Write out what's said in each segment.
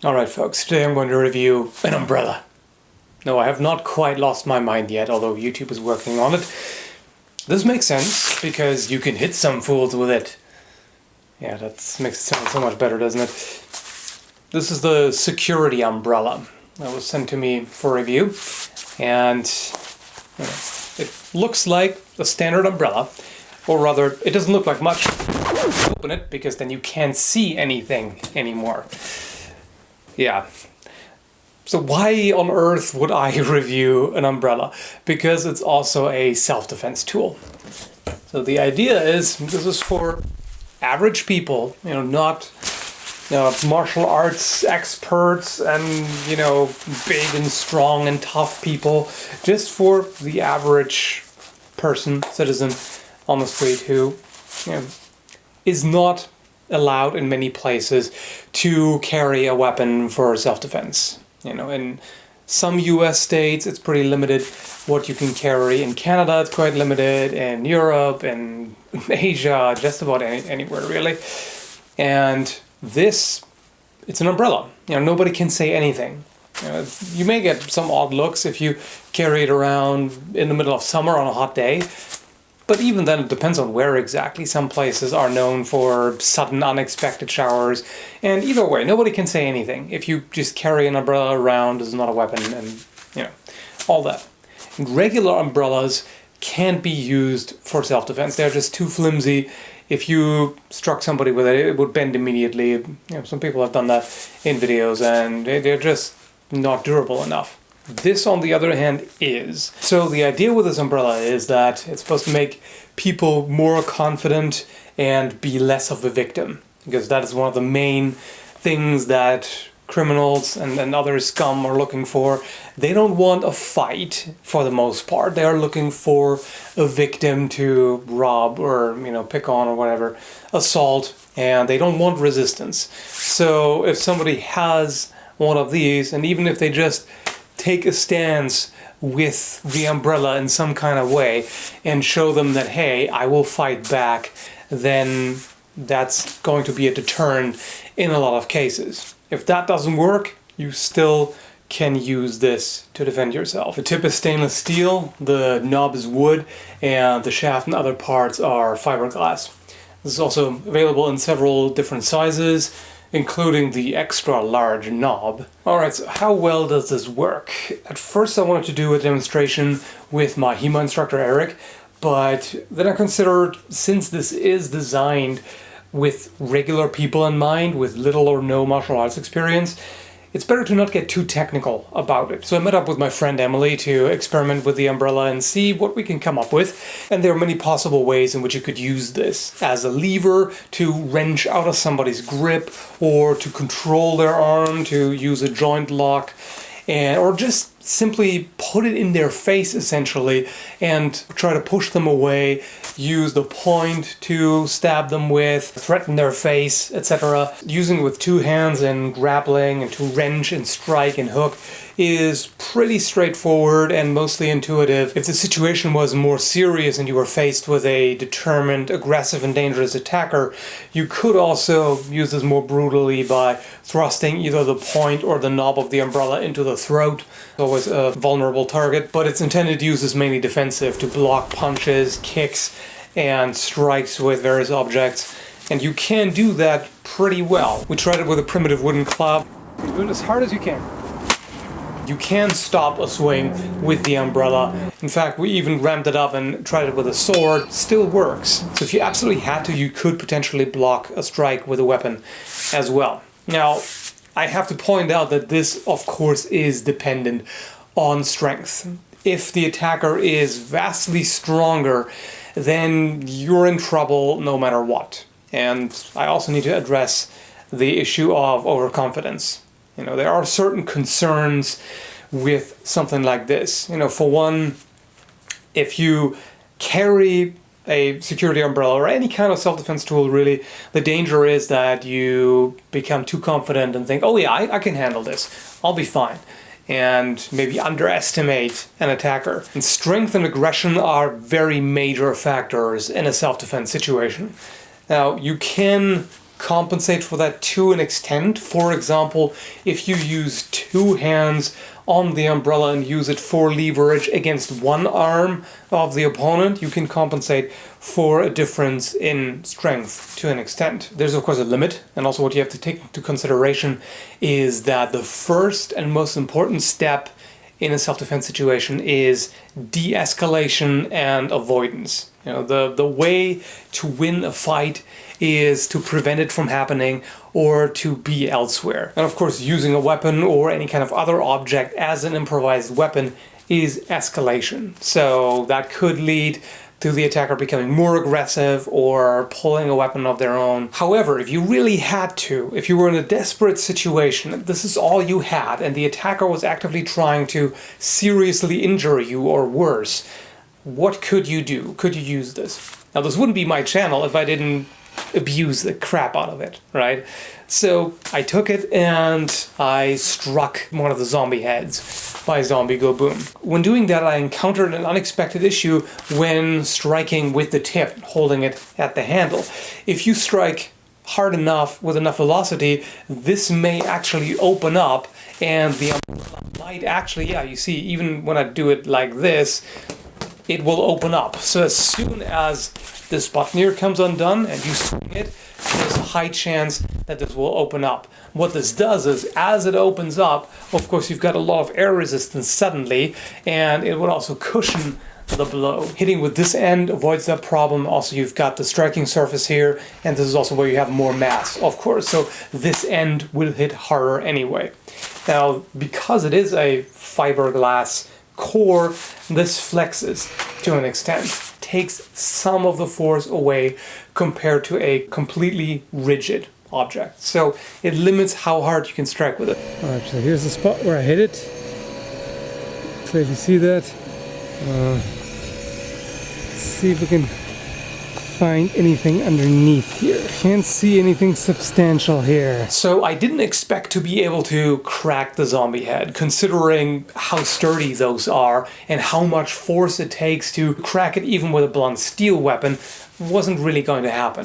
Alright folks, today I'm going to review an umbrella. No, I have not quite lost my mind yet, although YouTube is working on it. This makes sense, because you can hit some fools with it. Yeah, that makes it sound so much better, doesn't it? This is the security umbrella that was sent to me for review, and it looks like a standard umbrella, or rather, it doesn't look like much. Open it, because then you can't see anything anymore. Yeah. So why on earth would I review an umbrella? Because it's also a self-defense tool. So the idea is, this is for average people, not martial arts experts and, big and strong and tough people. Just for the average person, citizen on the street who, is not allowed in many places to carry a weapon for self-defense. In some US states it's pretty limited what you can carry. In Canada it's quite limited, in Europe and Asia, just about anywhere really. And it's an umbrella. Nobody can say anything. You may get some odd looks if you carry it around in the middle of summer on a hot day. But even then, it depends on where exactly. Some places are known for sudden, unexpected showers. And either way, nobody can say anything if you just carry an umbrella around as not a weapon and, all that. And regular umbrellas can't be used for self-defense. They're just too flimsy. If you struck somebody with it, it would bend immediately. Some people have done that in videos, and they're just not durable enough. This, on the other hand, is. So the idea with this umbrella is that it's supposed to make people more confident and be less of a victim. Because that is one of the main things that criminals and other scum are looking for. They don't want a fight, for the most part. They are looking for a victim to rob or, pick on or whatever, assault, and they don't want resistance. So if somebody has one of these, and even if they just take a stance with the umbrella in some kind of way and show them that, hey, I will fight back, then that's going to be a deterrent in a lot of cases. If that doesn't work, you still can use this to defend yourself. The tip is stainless steel, the knob is wood, and the shaft and other parts are fiberglass. This is also available in several different sizes, including the extra large knob. Alright, so how well does this work? At first I wanted to do a demonstration with my HEMA instructor Eric, but then I considered, since this is designed with regular people in mind, with little or no martial arts experience, it's better to not get too technical about it. So I met up with my friend Emily to experiment with the umbrella and see what we can come up with. And there are many possible ways in which you could use this as a lever to wrench out of somebody's grip, or to control their arm, to use a joint lock, or just simply put it in their face essentially and try to push them away, use the point to stab them with, threaten their face, etc. Using it with two hands and grappling and to wrench and strike and hook is pretty straightforward and mostly intuitive. If the situation was more serious and you were faced with a determined, aggressive and dangerous attacker, you could also use this more brutally by thrusting either the point or the knob of the umbrella into the throat. Always a vulnerable target, but its intended use is mainly defensive, to block punches, kicks, and strikes with various objects. And you can do that pretty well. We tried it with a primitive wooden club. Do it as hard as you can. You can stop a swing with the umbrella. In fact, we even ramped it up and tried it with a sword. Still works. So if you absolutely had to, you could potentially block a strike with a weapon as well. Now, I have to point out that this, of course, is dependent on strength. If the attacker is vastly stronger, then you're in trouble no matter what. And I also need to address the issue of overconfidence. There are certain concerns with something like this. For one, if you carry a security umbrella or any kind of self-defense tool, really, the danger is that you become too confident and think, oh yeah, I can handle this, I'll be fine, and maybe underestimate an attacker. And strength and aggression are very major factors in a self-defense situation. Now, you can compensate for that to an extent. For example, if you use two hands on the umbrella and use it for leverage against one arm of the opponent, you can compensate for a difference in strength to an extent. There's of course a limit, and also what you have to take into consideration is that the first and most important step in a self-defense situation is de-escalation and avoidance. You know, the way to win a fight is to prevent it from happening or to be elsewhere. And of course, using a weapon or any kind of other object as an improvised weapon is escalation. So that could lead to the attacker becoming more aggressive or pulling a weapon of their own. However, if you really had to, if you were in a desperate situation, this is all you had, and the attacker was actively trying to seriously injure you or worse, what could you do? Could you use this? Now, this wouldn't be my channel if I didn't abuse the crap out of it, right? So I took it and I struck one of the zombie heads by Zombie Go Boom. When doing that, I encountered an unexpected issue when striking with the tip, holding it at the handle. If you strike hard enough with enough velocity, this may actually open up, and the umbrella might actually, yeah, you see, even when I do it like this, it will open up. So as soon as this button here comes undone and you swing it, there's a high chance that this will open up. What this does is, as it opens up, of course you've got a lot of air resistance suddenly, and it would also cushion the blow. Hitting with this end avoids that problem. Also, you've got the striking surface here, and this is also where you have more mass, of course, so this end will hit harder anyway. Now, because it is a fiberglass core, this flexes to an extent, takes some of the force away compared to a completely rigid object. So it limits how hard you can strike with it. Alright, so here's the spot where I hit it. Clearly see that. Let's see if we can find anything underneath here. Can't see anything substantial here. So I didn't expect to be able to crack the zombie head, considering how sturdy those are and how much force it takes to crack it even with a blunt steel weapon. Wasn't really going to happen.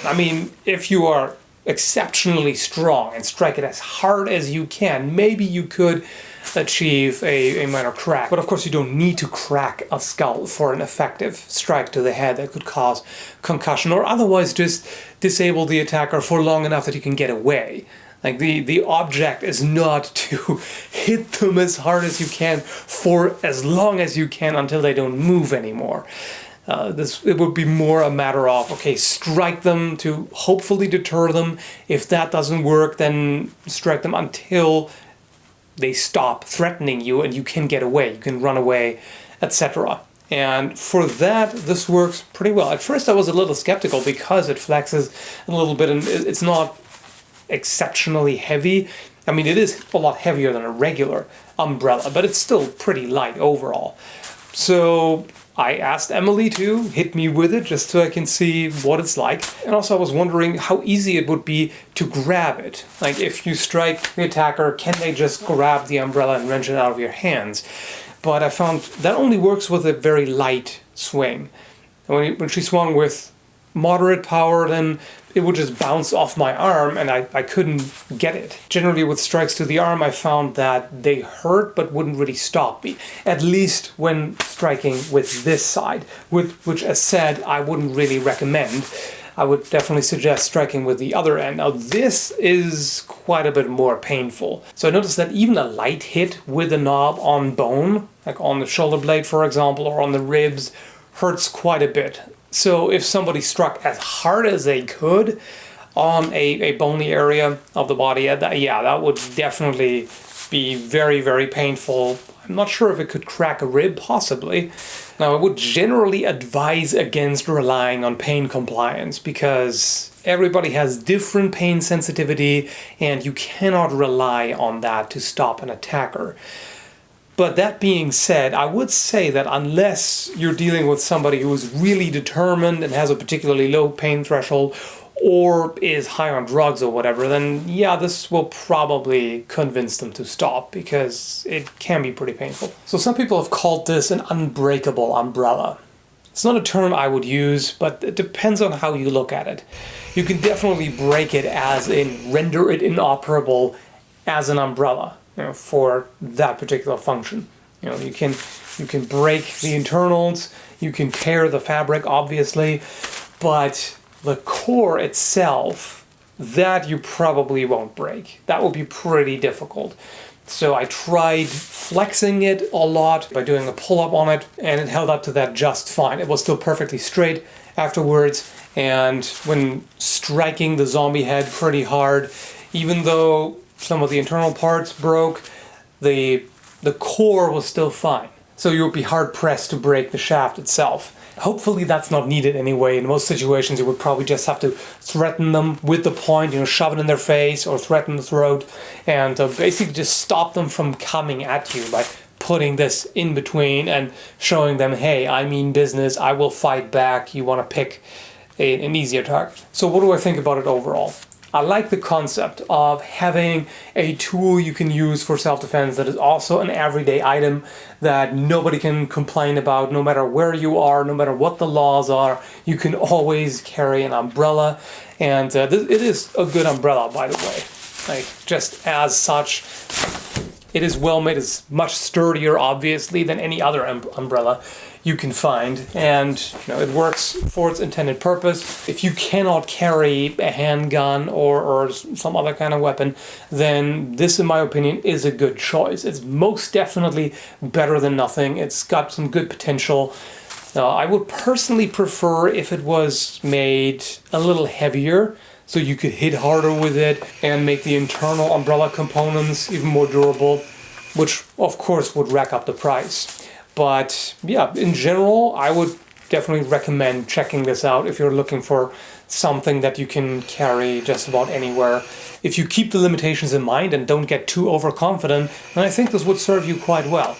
I mean, if you are exceptionally strong and strike it as hard as you can, maybe you could achieve a minor crack. But of course you don't need to crack a skull for an effective strike to the head that could cause concussion, or otherwise just disable the attacker for long enough that you can get away. Like the object is not to hit them as hard as you can for as long as you can until they don't move anymore. It would be more a matter of, okay, strike them to hopefully deter them. If that doesn't work, then strike them until they stop threatening you and you can get away, you can run away, etc. And for that, this works pretty well. At first I was a little skeptical because it flexes a little bit and it's not exceptionally heavy. I mean, it is a lot heavier than a regular umbrella, but it's still pretty light overall. So I asked Emily to hit me with it just so I can see what it's like. And also I was wondering how easy it would be to grab it. Like if you strike the attacker, can they just grab the umbrella and wrench it out of your hands? But I found that only works with a very light swing. And when she swung with moderate power, then it would just bounce off my arm and I couldn't get it. Generally with strikes to the arm, I found that they hurt but wouldn't really stop me. At least when striking with this side, which as said, I wouldn't really recommend. I would definitely suggest striking with the other end. Now this is quite a bit more painful. So I noticed that even a light hit with the knob on bone, like on the shoulder blade for example, or on the ribs, hurts quite a bit. So if somebody struck as hard as they could on a bony area of the body, that would definitely be very, very painful. I'm not sure if it could crack a rib, possibly. Now, I would generally advise against relying on pain compliance because everybody has different pain sensitivity and you cannot rely on that to stop an attacker. But that being said, I would say that unless you're dealing with somebody who is really determined and has a particularly low pain threshold or is high on drugs or whatever, then yeah, this will probably convince them to stop because it can be pretty painful. So some people have called this an unbreakable umbrella. It's not a term I would use, but it depends on how you look at it. You can definitely break it as in render it inoperable as an umbrella, for that particular function. You can break the internals, you can tear the fabric, obviously, but the core itself, that you probably won't break. That would be pretty difficult. So I tried flexing it a lot by doing a pull-up on it, and it held up to that just fine. It was still perfectly straight afterwards, and when striking the zombie head pretty hard, even though some of the internal parts broke, the core was still fine. So you would be hard-pressed to break the shaft itself. Hopefully that's not needed anyway. In most situations you would probably just have to threaten them with the point, shove it in their face or threaten the throat, and basically just stop them from coming at you by putting this in between and showing them, hey, I mean business, I will fight back, you want to pick an easier target. So what do I think about it overall? I like the concept of having a tool you can use for self-defense that is also an everyday item that nobody can complain about, no matter where you are, no matter what the laws are. You can always carry an umbrella, and it is a good umbrella, by the way. Like, just as such, it is well made. It's much sturdier, obviously, than any other umbrella you can find, and it works for its intended purpose. If you cannot carry a handgun or some other kind of weapon, then this, in my opinion, is a good choice. It's most definitely better than nothing. It's got some good potential. I would personally prefer if it was made a little heavier, so you could hit harder with it and make the internal umbrella components even more durable, which of course would rack up the price. But yeah, in general, I would definitely recommend checking this out if you're looking for something that you can carry just about anywhere. If you keep the limitations in mind and don't get too overconfident, then I think this would serve you quite well.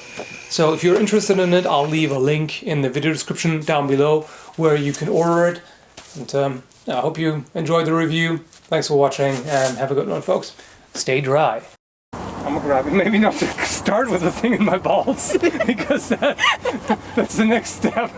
So if you're interested in it, I'll leave a link in the video description down below where you can order it. And I hope you enjoyed the review. Thanks for watching, and have a good one, folks. Stay dry. I'm gonna grab it. Maybe not to start with the thing in my balls, because that's the next step.